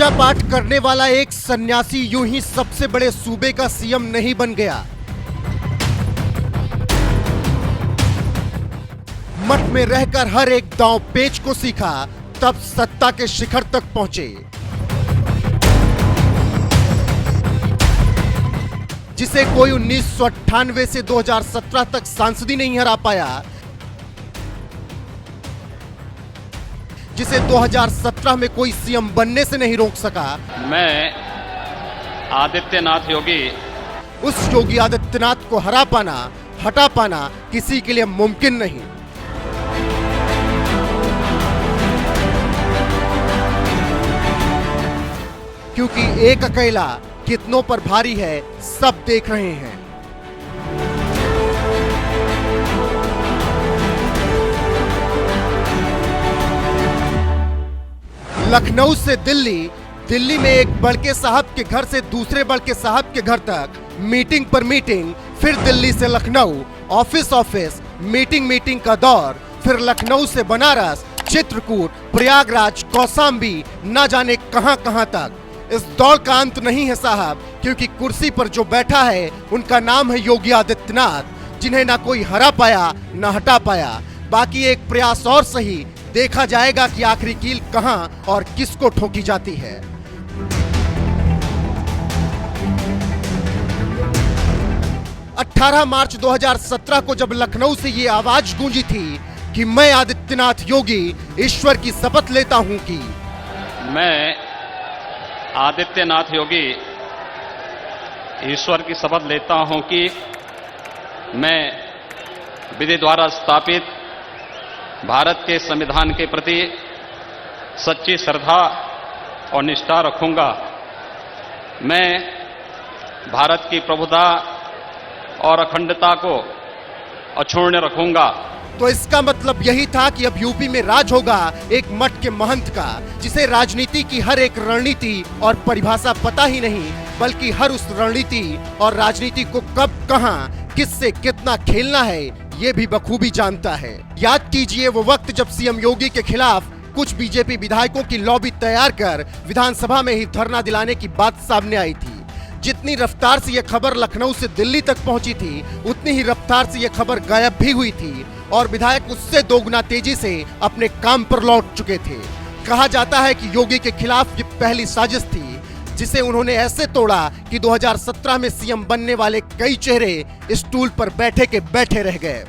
पूजा पाठ करने वाला एक सन्यासी यूं ही सबसे बड़े सूबे का सीएम नहीं बन गया। मठ में रहकर हर एक दांव पेच को सीखा, तब सत्ता के शिखर तक पहुंचे। जिसे कोई 1998 से 2017 तक सांसद ही नहीं हरा पाया, जिसे 2017 में कोई सीएम बनने से नहीं रोक सका। मैं आदित्यनाथ योगी, उस योगी आदित्यनाथ को हरा पाना, हटा पाना किसी के लिए मुमकिन नहीं। क्योंकि एक अकेला कितनों पर भारी है, सब देख रहे हैं। लखनऊ से दिल्ली, दिल्ली में एक बड़के साहब के घर से दूसरे बड़के साहब के घर तक मीटिंग पर मीटिंग, फिर दिल्ली से Lucknow office office meeting meeting का दौर, फिर लखनऊ से बनारस, चित्रकूट, प्रयागराज, कौशाम्बी, न जाने कहां कहां तक। इस दौड़ का अंत नहीं है साहब, क्योंकि कुर्सी पर जो बैठा है उनका नाम है योगी आदित्यनाथ, जिन्हें ना कोई हरा पाया ना हटा पाया। बाकी एक प्रयास और सही, देखा जाएगा कि आखिरी कील कहां और किसको ठोकी जाती है। अठारह मार्च 2017 को जब लखनऊ से ये आवाज गूंजी थी कि मैं आदित्यनाथ योगी ईश्वर की शपथ लेता हूं कि मैं आदित्यनाथ योगी ईश्वर की शपथ लेता हूं कि मैं विधि द्वारा स्थापित भारत के संविधान के प्रति सच्ची श्रद्धा और निष्ठा रखूंगा। मैं भारत की प्रभुता और अखंडता को अक्षुण्ण रखूंगा। तो इसका मतलब यही था कि अब यूपी में राज होगा एक मठ के महंत का, जिसे राजनीति की हर एक रणनीति और परिभाषा पता ही नहीं, बल्कि हर उस रणनीति और राजनीति को कब, कहां, किससे कितना खेलना है ये भी बखूबी जानता है। याद कीजिए वो वक्त जब सीएम योगी के खिलाफ कुछ बीजेपी विधायकों की लॉबी तैयार कर विधानसभा में ही धरना दिलाने की बात सामने आई थी। जितनी रफ्तार से यह खबर लखनऊ से दिल्ली तक पहुंची थी, उतनी ही रफ्तार से यह खबर गायब भी हुई थी और विधायक उससे दोगुना तेजी से अपने काम पर लौट चुके थे। कहा जाता है कि योगी के खिलाफ ये पहली साजिश थी, जिसे उन्होंने ऐसे तोड़ा कि 2017 में सीएम बनने वाले कई चेहरे स्टूल पर बैठे के बैठे रह गए।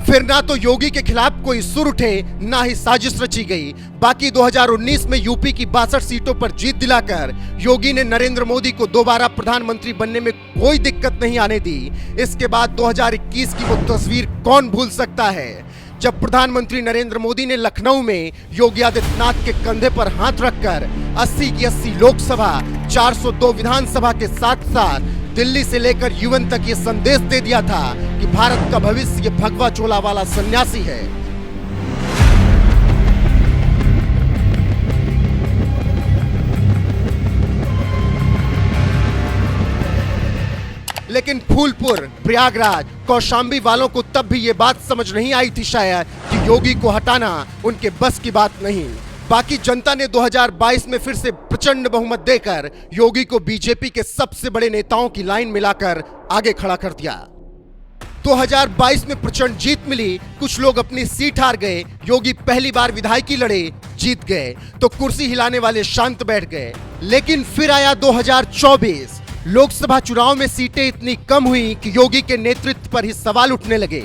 फिर ना तो योगी के खिलाफ कोई सुर उठे, ना ही साजिश रची गई। बाकी 2019 में यूपी की 62 सीटों पर जीत दिलाकर योगी ने नरेंद्र मोदी को दोबारा प्रधानमंत्री बनने में कोई दिक्कत नहीं आने दी। इसके बाद 2021 की वो तस्वीर कौन भूल सकता है, जब प्रधानमंत्री नरेंद्र मोदी ने लखनऊ में योगी आदित्यनाथ के कंधे पर हाथ रखकर 80 की 80 लोकसभा, 402 विधानसभा के साथ साथ दिल्ली से लेकर यूएन तक ये संदेश दे दिया था कि भारत का भविष्य ये भगवा चोला वाला सन्यासी है। लेकिन फूलपुर, प्रयागराज, कौशाम्बी वालों को तब भी ये बात समझ नहीं आई थी शायद कि योगी को हटाना उनके बस की बात नहीं। बाकी जनता ने 2022 में फिर से प्रचंड बहुमत देकर योगी को बीजेपी के सबसे बड़े नेताओं की लाइन मिलाकर आगे खड़ा कर दिया। 2022 में प्रचंड जीत मिली, कुछ लोग अपनी सीट हार गए, योगी पहली बार विधायकी लड़े, जीत गए, तो कुर्सी हिलाने वाले शांत बैठ गए। लेकिन फिर आया 2024, लोकसभा चुनाव में सीटें इतनी कम हुई कि योगी के नेतृत्व पर ही सवाल उठने लगे।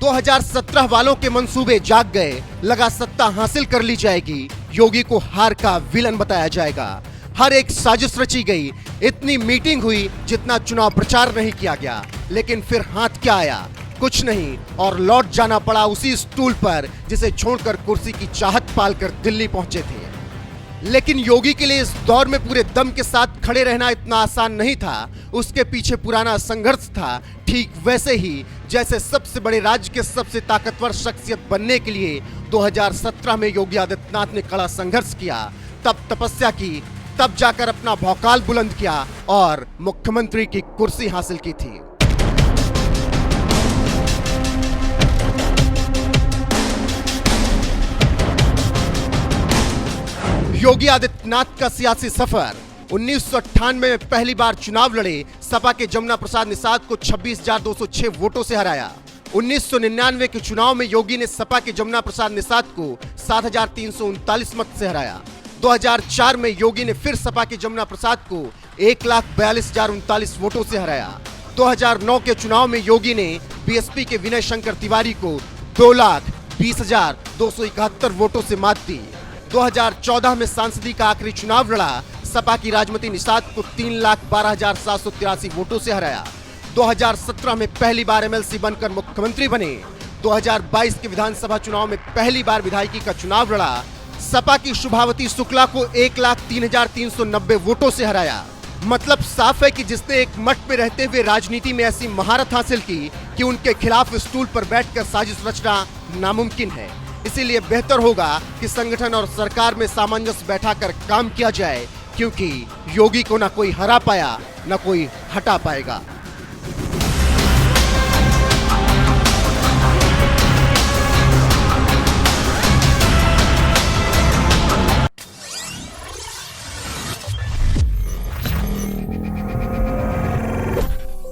2017 वालों के मंसूबे जाग गए, लगा सत्ता हासिल कर ली जाएगी, योगी को हार का विलन बताया जाएगा। हर एक साजिश रची गई, इतनी मीटिंग हुई जितना चुनाव प्रचार नहीं किया गया। लेकिन फिर हाथ क्या आया? कुछ नहीं, और लौट जाना पड़ा उसी स्टूल पर जिसे छोड़कर कुर्सी की चाहत पालकर दिल्ली पहुंचे थे। लेकिन योगी के लिए इस दौर में पूरे दम के साथ खड़े रहना इतना आसान नहीं था। उसके पीछे पुराना संघर्ष था, ठीक वैसे ही जैसे सबसे बड़े राज्य के सबसे ताकतवर शख्सियत बनने के लिए 2017 में योगी आदित्यनाथ ने कड़ा संघर्ष किया, तब तपस्या की, तब जाकर अपना भौकाल बुलंद किया और मुख्यमंत्री की कुर्सी हासिल की थी। योगी आदित्यनाथ का सियासी सफर। 1998 में पहली बार चुनाव लड़े, सपा के जमुना प्रसाद निषाद को 26,206 वोटों से हराया। 1999 के चुनाव में योगी ने सपा के जमुना प्रसाद निषाद को 7,339 मत से हराया। 2004 में योगी ने फिर सपा के जमुना प्रसाद को 1,42,039 वोटों से हराया। 2009 के चुनाव में योगी ने बीएसपी के विनय शंकर तिवारी को 2,20,271 वोटों से मात दी। 2014 में सांसदी का आखिरी चुनाव लड़ा, सपा की राजमती निषाद को 3,12,783 वोटों से हराया। 2017 में पहली बार एमएलसी बनकर मुख्यमंत्री बने। 2022 के विधानसभा चुनाव में पहली बार विधायकी का चुनाव लड़ा, सपा की शुभावती शुक्ला को 1,03,390 वोटों से हराया। मतलब साफ है कि जिसने एक मठ में रहते हुए राजनीति में ऐसी महारत हासिल की कि उनके खिलाफ स्टूल पर बैठकर साजिश रचना नामुमकिन है। इसीलिए बेहतर होगा कि संगठन और सरकार में सामंजस्य बैठाकर काम किया जाए, क्योंकि योगी को ना कोई हरा पाया, ना कोई हटा पाएगा।